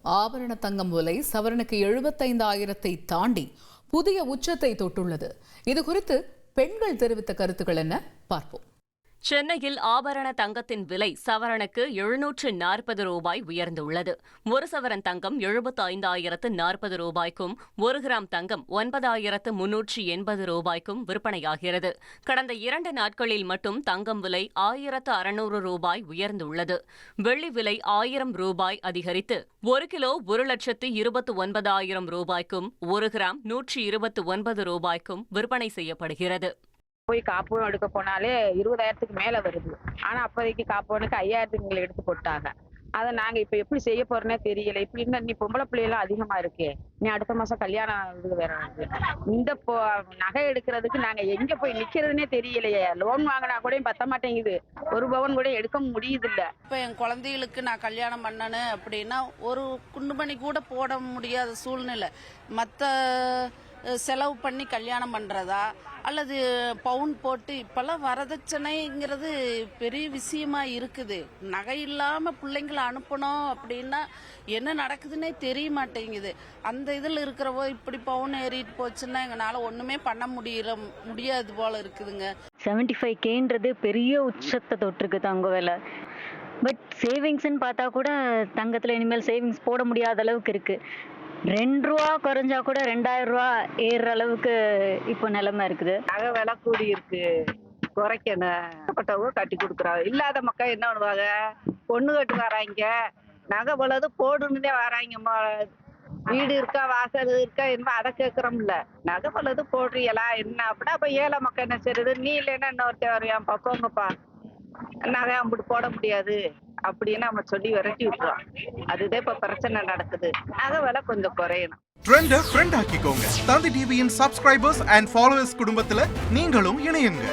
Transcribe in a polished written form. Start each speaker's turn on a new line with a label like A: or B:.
A: ஆபரண தங்கம் விலை சவரனுக்கு 75,000 தாண்டி புதிய உச்சத்தை தொட்டுள்ளது. இதுகுறித்து பெண்கள் தெரிவித்த கருத்துக்கள் என்ன பார்ப்போம்.
B: சென்னையில் ஆபரண தங்கத்தின் விலை சவரனுக்கு 740 ரூபாய் உயர்ந்துள்ளது. ஒரு சவரன் தங்கம் 75,040 ரூபாய்க்கும் 1 கிராம் தங்கம் 9,380 ரூபாய்க்கும் விற்பனையாகிறது. கடந்த 2 நாட்களில் மட்டும் தங்கம் விலை 1,600 ரூபாய் உயர்ந்துள்ளது. வெள்ளி விலை 1,000 ரூபாய் அதிகரித்து 1 கிலோ 1,29,000 ரூபாய்க்கும் 1 கிராம் 129 ரூபாய்க்கும் விற்பனை செய்யப்படுகிறது.
C: போய் காப்போம் எடுக்க போனாலே 20,000க்கு மேல வருது. ஆனா அப்போதைக்கு காப்போனுக்கு 5,000க்கு எடுத்து போட்டாங்க. அதை நாங்க இப்ப எப்படி செய்ய போறோன்னே தெரியல. இப்படி இன்னும் நீ பொம்பளை பிள்ளையெல்லாம் அதிகமா இருக்கே, நீ அடுத்த மாசம் கல்யாணம் இது வேற வருது. இந்த நகை எடுக்கிறதுக்கு நாங்க எங்க போய் நிக்கிறதுனே தெரியலையே. லோன் வாங்கினா கூட பத்த மாட்டேங்குது. 1 பவுன் கூட எடுக்க முடியுது இல்ல.
D: இப்ப என் குழந்தைகளுக்கு நான் கல்யாணம் பண்ணனு அப்படின்னா ஒரு குண்டுமணி கூட போட முடியாத சூழ்நிலை. மற்ற செலவு பண்ணி கல்யாணம் பண்றதா அல்லது பவுன் போட்டு இப்பெல்லாம் வரதட்சணைங்கிறது பெரிய விஷயமா இருக்குது. நகை இல்லாம பிள்ளைங்களை அனுப்பணும் அப்படின்னா என்ன நடக்குதுன்னே தெரிய மாட்டேங்குது. அந்த இதில் இருக்கிறவோ இப்படி பவுன் ஏறிட்டு போச்சுன்னா எங்களால ஒண்ணுமே பண்ண முடியாது போல இருக்குதுங்க.
E: 75Kன்றது பெரிய உச்சத்தை தொட்டிருக்கு தங்க விலை. பட் சேவிங்ஸ்ன்னு பார்த்தா கூட தங்கத்தில் இனிமேல் சேவிங்ஸ் போட முடியாத அளவுக்கு இருக்கு. 2 ரூபா குறைஞ்சா கூட 2,000 ரூபா ஏறுற அளவுக்கு இப்போ நிலைமை இருக்குது.
C: நகை விலை கூடி இருக்கு, குறைக்கணும். கட்டி கொடுக்குறாங்க. இல்லாத மக்கள் என்ன பண்ணுவாங்க, பொண்ணு கட்டு வராங்க, நகை பொழுது போடுன்னே வராங்க. வீடு இருக்கா வாசல் இருக்கா என்ன அதை கேட்கறோம்ல. நகை பொழுது போடுறீங்களா என்ன அப்படின்னா அப்ப ஏழை மக்கள் என்ன செய்யறது. நீ இல்லைன்னா இன்னொருத்த வரையான் போங்கப்பா, நகை அப்படி போட முடியாது அப்படின்னு நம்ம சொல்லி விரட்டி விட்டுருவோம். அதுதான் இப்ப பிரச்சனை நடக்குது. நகை விலை கொஞ்சம் குறையணும்.
F: ட்ரெண்ட ஃப்ரெண்ட் ஆக்கிக்கோங்க. தந்தி டிவியின் சப்ஸ்கிரைபர்ஸ் அண்ட் ஃபாலோவர்ஸ் குடும்பத்துல நீங்களும் இணையுங்க.